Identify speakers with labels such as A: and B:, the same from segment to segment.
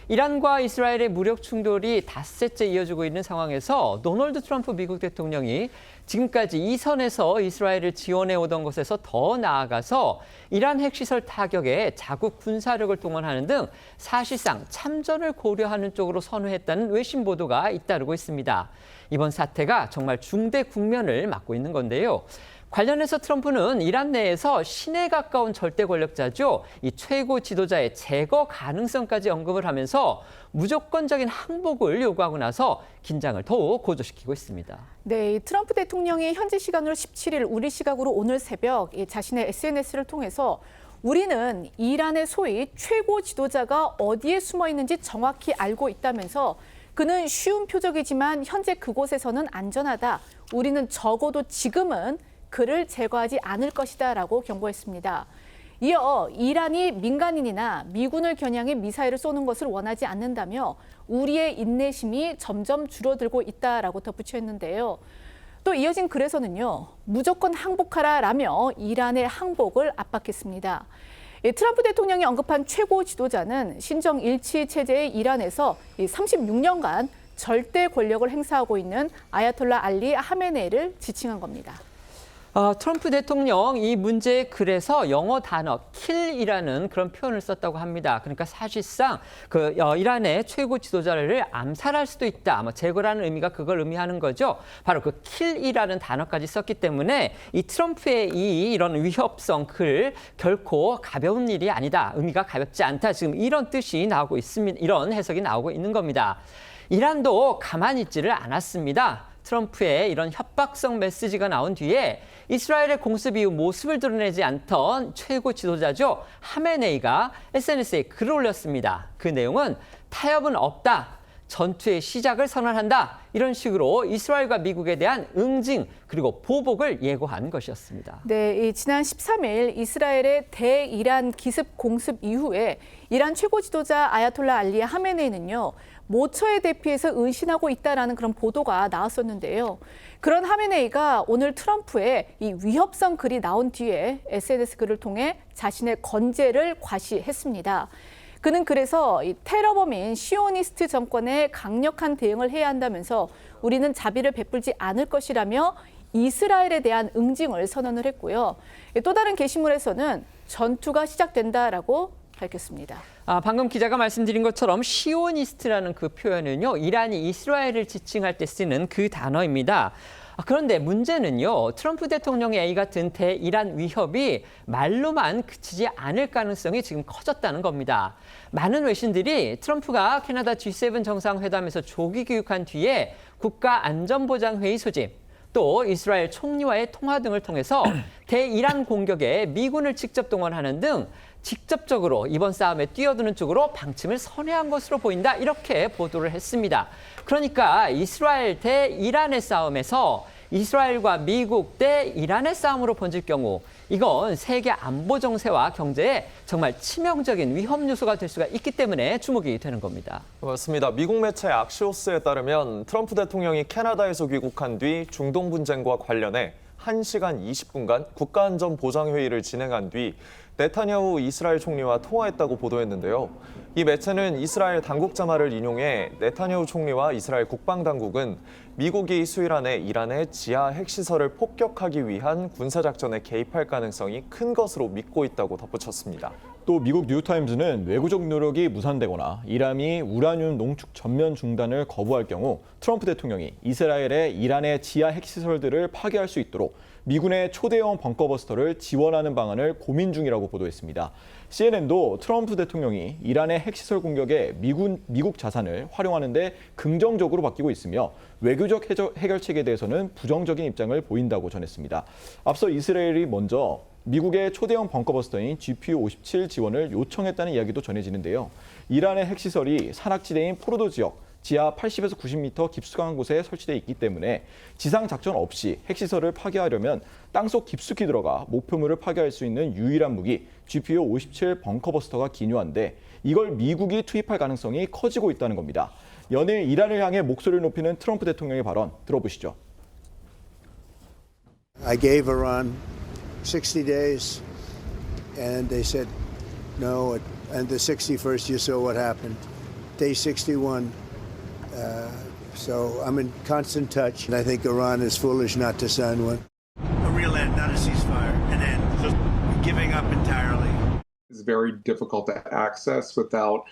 A: 이란과 이스라엘의 무력 충돌이 닷새째 이어지고 있는 상황에서 도널드 트럼프 미국 대통령이 지금까지 이 선에서 이스라엘을 지원해 오던 것에서 더 나아가서 이란 핵시설 타격에 자국 군사력을 동원하는 등 사실상 참전을 고려하는 쪽으로 선회했다는 외신 보도가 잇따르고 있습니다. 이번 사태가 정말 중대 국면을 맞고 있는 건데요. 관련해서 트럼프는 이란 내에서 신에 가까운 절대 권력자죠. 이 최고 지도자의 제거 가능성까지 언급을 하면서 무조건적인 항복을 요구하고 나서 긴장을 더욱 고조시키고 있습니다.
B: 네, 트럼프 대통령이 현지 시간으로 17일, 우리 시각으로 오늘 새벽 자신의 SNS를 통해서 우리는 이란의 소위 최고 지도자가 어디에 숨어 있는지 정확히 알고 있다면서 그는 쉬운 표적이지만 현재 그곳에서는 안전하다. 우리는 적어도 지금은 그를 제거하지 않을 것이다 라고 경고했습니다. 이어 이란이 민간인이나 미군을 겨냥해 미사일을 쏘는 것을 원하지 않는다며 우리의 인내심이 점점 줄어들고 있다라고 덧붙여 했는데요. 또 이어진 글에서는요. 무조건 항복하라라며 이란의 항복을 압박했습니다. 트럼프 대통령이 언급한 최고 지도자는 신정 일치 체제의 이란에서 36년간 절대 권력을 행사하고 있는 아야톨라 알리 하메네이를 지칭한 겁니다.
A: 트럼프 대통령 이 문제의 글에서 영어 단어 kill이라는 그런 표현을 썼다고 합니다. 그러니까 사실상 이란의 최고 지도자를 암살할 수도 있다. 제거라는 의미가 그걸 의미하는 거죠. 바로 그 kill이라는 단어까지 썼기 때문에 이 트럼프의 이런 위협성 글 결코 가벼운 일이 아니다. 의미가 가볍지 않다. 지금 이런 뜻이 나오고 있습니다. 이런 해석이 나오고 있는 겁니다. 이란도 가만히 있지를 않았습니다. 트럼프의 이런 협박성 메시지가 나온 뒤에 이스라엘의 공습 이후 모습을 드러내지 않던 최고 지도자죠. 하메네이가 SNS에 글을 올렸습니다. 그 내용은 타협은 없다. 전투의 시작을 선언한다. 이런 식으로 이스라엘과 미국에 대한 응징 그리고 보복을 예고한 것이었습니다.
B: 네, 지난 13일 이스라엘의 대이란 기습 공습 이후에 이란 최고 지도자 아야톨라 알리 하메네이는요. 모처에 대피해서 의심하고 있다라는 그런 보도가 나왔었는데요. 그런 하메네이가 오늘 트럼프의 이 위협성 글이 나온 뒤에 SNS 글을 통해 자신의 건재를 과시했습니다. 그는 그래서 이 테러범인 시오니스트 정권에 강력한 대응을 해야 한다면서 우리는 자비를 베풀지 않을 것이라며 이스라엘에 대한 응징을 선언을 했고요. 또 다른 게시물에서는 전투가 시작된다라고 밝혔습니다.
A: 방금 기자가 말씀드린 것처럼 시오니스트라는 그 표현은요. 이란이 이스라엘을 지칭할 때 쓰는 그 단어입니다. 그런데 문제는요. 트럼프 정부의 이 같은 대이란 위협이 말로만 그치지 않을 가능성이 지금 커졌다는 겁니다. 많은 외신들이 트럼프가 캐나다 G7 정상회담에서 조기 귀국한 뒤에 국가안전보장회의 소집, 또 이스라엘 총리와의 통화 등을 통해서 대이란 공격에 미군을 직접 동원하는 등 직접적으로 이번 싸움에 뛰어드는 쪽으로 방침을 선회한 것으로 보인다. 이렇게 보도를 했습니다. 그러니까 이스라엘 대 이란의 싸움에서 이스라엘과 미국 대 이란의 싸움으로 번질 경우 이건 세계 안보 정세와 경제에 정말 치명적인 위험 요소가 될 수가 있기 때문에 주목이 되는 겁니다.
C: 맞습니다. 미국 매체 악시오스에 따르면 트럼프 대통령이 캐나다에서 귀국한 뒤 중동 분쟁과 관련해 1시간 20분간 국가안전보장회의를 진행한 뒤 네타냐후 이스라엘 총리와 통화했다고 보도했는데요. 이 매체는 이스라엘 당국자 말을 인용해 네타냐후 총리와 이스라엘 국방당국은 미국이 수일 안에 이란의 지하 핵시설을 폭격하기 위한 군사작전에 개입할 가능성이 큰 것으로 믿고 있다고 덧붙였습니다.
D: 또 미국 뉴욕타임즈는 외교적 노력이 무산되거나 이란이 우라늄 농축 전면 중단을 거부할 경우 트럼프 대통령이 이스라엘의 이란의 지하 핵시설들을 파괴할 수 있도록 미군의 초대형 벙커버스터를 지원하는 방안을 고민 중이라고 보도했습니다. CNN도 트럼프 대통령이 이란의 핵시설 공격에 미국 자산을 활용하는 데 긍정적으로 바뀌고 있으며 외교적 해결책에 대해서는 부정적인 입장을 보인다고 전했습니다. 앞서 이스라엘이 먼저 미국의 초대형 벙커버스터인 GPU-57 지원을 요청했다는 이야기도 전해지는데요. 이란의 핵시설이 산악지대인 포르도 지역, 지하 80에서 90m 깊숙한 곳에 설치되어 있기 때문에 지상 작전 없이 핵시설을 파괴하려면 땅속 깊숙이 들어가 목표물을 파괴할 수 있는 유일한 무기 GPU-57 벙커버스터가 기묘한데 이걸 미국이 투입할 가능성이 커지고 있다는 겁니다. 연일 이란을 향해 목소리를 높이는 트럼프 대통령의 발언 들어보시죠.
E: I gave Iran 60 days and they said no, and the 61st you saw what happened. day 61. So I'm in constant touch, and I think Iran is foolish not to sign one. A real end, not a ceasefire, an end. Just giving up entirely.
F: It's very difficult to access without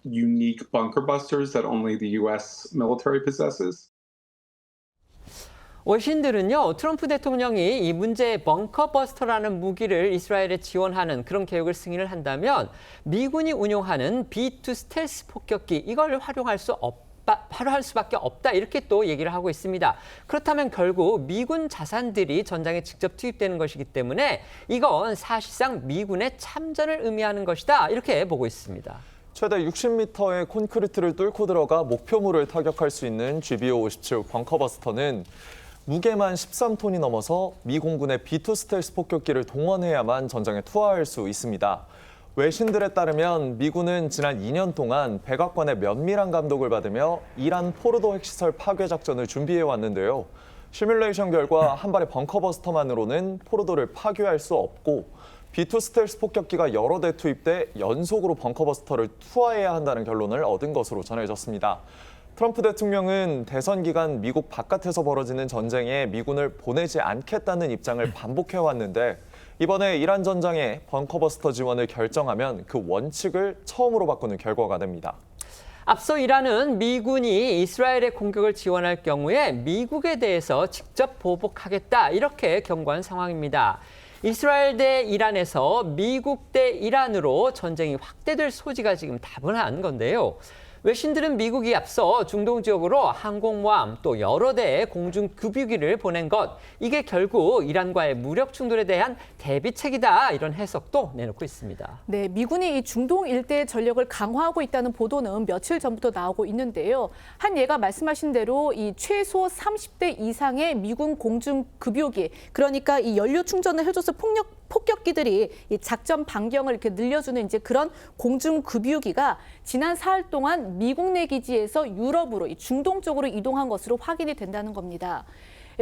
F: unique bunker busters that only the U.S. military possesses.
A: 외신들은요, 트럼프 대통령이 이 문제의 벙커버스터라는 무기를 이스라엘에 지원하는 그런 계획을 승인을 한다면 미군이 운용하는 B2 스텔스 폭격기 이걸 활용할 수밖에 없다 이렇게 또 얘기를 하고 있습니다. 그렇다면 결국 미군 자산들이 전장에 직접 투입되는 것이기 때문에 이건 사실상 미군의 참전을 의미하는 것이다 이렇게 보고 있습니다.
C: 최대 60m의 콘크리트를 뚫고 들어가 목표물을 타격할 수 있는 GBO-57 벙커버스터는 무게만 13톤이 넘어서 미 공군의 B2 스텔스 폭격기를 동원해야만 전장에 투하할 수 있습니다. 외신들에 따르면 미군은 지난 2년 동안 백악관의 면밀한 감독을 받으며 이란 포르도 핵시설 파괴 작전을 준비해 왔는데요. 시뮬레이션 결과 한 발의 벙커버스터만으로는 포르도를 파괴할 수 없고 B2 스텔스 폭격기가 여러 대 투입돼 연속으로 벙커버스터를 투하해야 한다는 결론을 얻은 것으로 전해졌습니다. 트럼프 대통령은 대선 기간 미국 바깥에서 벌어지는 전쟁에 미군을 보내지 않겠다는 입장을 반복해왔는데 이번에 이란 전장에 벙커버스터 지원을 결정하면 그 원칙을 처음으로 바꾸는 결과가 됩니다.
A: 앞서 이란은 미군이 이스라엘의 공격을 지원할 경우에 미국에 대해서 직접 보복하겠다 이렇게 경고한 상황입니다. 이스라엘 대 이란에서 미국 대 이란으로 전쟁이 확대될 소지가 지금 다분한 건데요. 외신들은 미국이 앞서 중동 지역으로 항공모함 또 여러 대의 공중급유기를 보낸 것, 이게 결국 이란과의 무력 충돌에 대한 대비책이다 이런 해석도 내놓고 있습니다.
B: 네, 미군이 이 중동 일대의 전력을 강화하고 있다는 보도는 며칠 전부터 나오고 있는데요. 한 예가 말씀하신 대로 이 최소 30대 이상의 미군 공중급유기, 그러니까 이 연료 충전을 해줘서 폭격기들이 이 작전 반경을 이렇게 늘려주는 이제 그런 공중급유기가 지난 사흘 동안 미국 내 기지에서 유럽으로 이 중동 쪽으로 이동한 것으로 확인이 된다는 겁니다.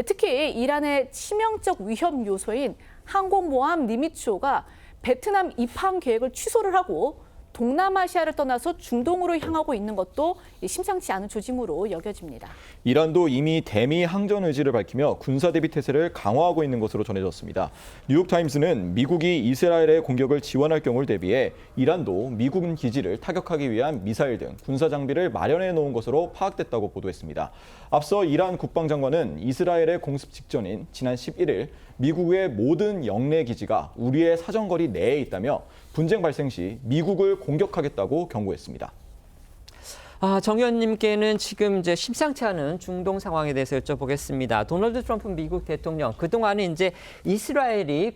B: 특히 이란의 치명적 위협 요소인 항공모함 니미츠호가 베트남 입항 계획을 취소를 하고 동남아시아를 떠나서 중동으로 향하고 있는 것도 심상치 않은 조짐으로 여겨집니다.
D: 이란도 이미 대미 항전 의지를 밝히며 군사 대비 태세를 강화하고 있는 것으로 전해졌습니다. 뉴욕타임스는 미국이 이스라엘의 공격을 지원할 경우를 대비해 이란도 미군 기지를 타격하기 위한 미사일 등 군사 장비를 마련해 놓은 것으로 파악됐다고 보도했습니다. 앞서 이란 국방장관은 이스라엘의 공습 직전인 지난 11일 미국의 모든 영내 기지가 우리의 사정거리 내에 있다며 분쟁 발생 시 미국을 공격하겠다고 경고했습니다.
A: 정 의원님께는 지금 이제 심상치 않은 중동 상황에 대해서 여쭤보겠습니다. 도널드 트럼프 미국 대통령, 그동안은 이제 이스라엘이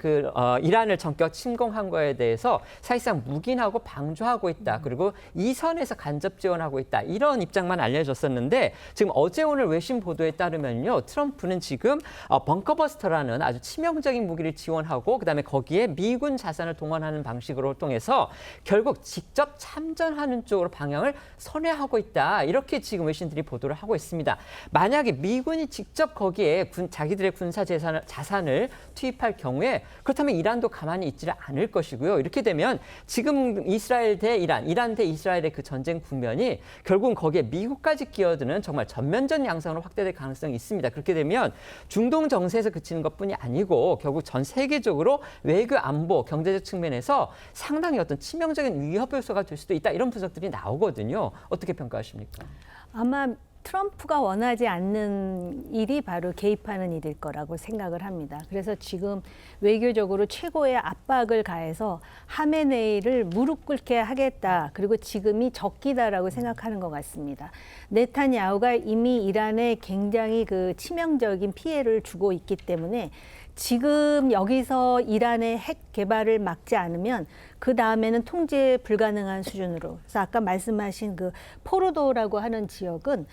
A: 이란을 전격 침공한 거에 대해서 사실상 묵인하고 방조하고 있다. 그리고 이 선에서 간접 지원하고 있다. 이런 입장만 알려졌었는데 지금 어제 오늘 외신 보도에 따르면요. 트럼프는 지금 벙커버스터라는 아주 치명적인 무기를 지원하고 그다음에 거기에 미군 자산을 동원하는 방식으로 통해서 결국 직접 참전하는 쪽으로 방향을 선회하고 있다. 이렇게 지금 외신들이 보도를 하고 있습니다. 만약에 미군이 직접 거기에 자기들의 군사 자산을 투입할 경우에 그렇다면 이란도 가만히 있지를 않을 것이고요. 이렇게 되면 지금 이스라엘 대 이란, 이란 대 이스라엘의 그 전쟁 국면이 결국은 거기에 미국까지 끼어드는 정말 전면전 양상으로 확대될 가능성이 있습니다. 그렇게 되면 중동 정세에서 그치는 것뿐이 아니고 결국 전 세계적으로 외교 안보, 경제적 측면에서 상당히 어떤 치명적인 위협 요소가 될 수도 있다. 이런 분석들이 나오거든요. 어떻게 평가하십니까?
G: 아마 트럼프가 원하지 않는 일이 바로 개입하는 일일 거라고 생각을 합니다. 그래서 지금 외교적으로 최고의 압박을 가해서 하메네이를 무릎 꿇게 하겠다. 그리고 지금이 적기다라고 생각하는 것 같습니다. 네타냐후가 이미 이란에 굉장히 그 치명적인 피해를 주고 있기 때문에 지금 여기서 이란의 핵 개발을 막지 않으면 그 다음에는 통제 불가능한 수준으로. 그래서 아까 말씀하신 그 포르도라고 하는 지역은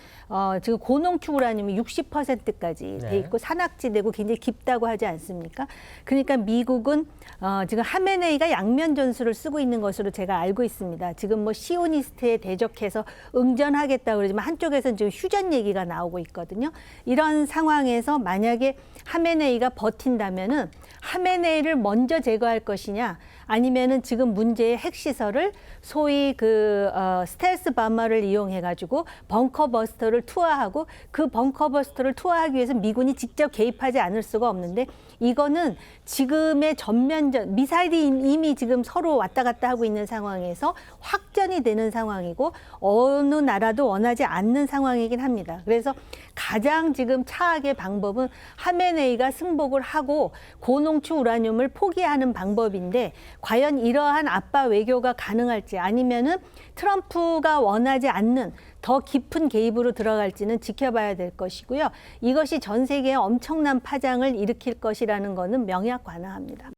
G: 지금 고농축 우라늄이 60%까지 돼 있고 산악지대고 굉장히 깊다고 하지 않습니까? 그러니까 미국은 지금 하메네이가 양면 전술을 쓰고 있는 것으로 제가 알고 있습니다. 지금 뭐 시오니스트에 대적해서 응전하겠다고 그러지만 한쪽에서는 지금 휴전 얘기가 나오고 있거든요. 이런 상황에서 만약에 하메네이가 버틴다면은 하메네이를 먼저 제거할 것이냐 아니면은 지금 문제의 핵시설을 소위 스텔스 밤마를 이용해가지고 벙커버스터를 투하하고 그 벙커버스터를 투하하기 위해서 미군이 직접 개입하지 않을 수가 없는데 이거는 지금의 전면전 미사일이 이미 지금 서로 왔다 갔다 하고 있는 상황에서 확전이 되는 상황이고 어느 나라도 원하지 않는 상황이긴 합니다. 그래서 가장 지금 차악의 방법은 하메네이가 승복을 하고 고농축 우라늄을 포기하는 방법인데 과연 이러한 압박 외교가 가능할지 아니면은 트럼프가 원하지 않는 더 깊은 개입으로 들어갈지는 지켜봐야 될 것이고요. 이것이 전 세계에 엄청난 파장을 일으킬 것이라는 것은 명약관화합니다.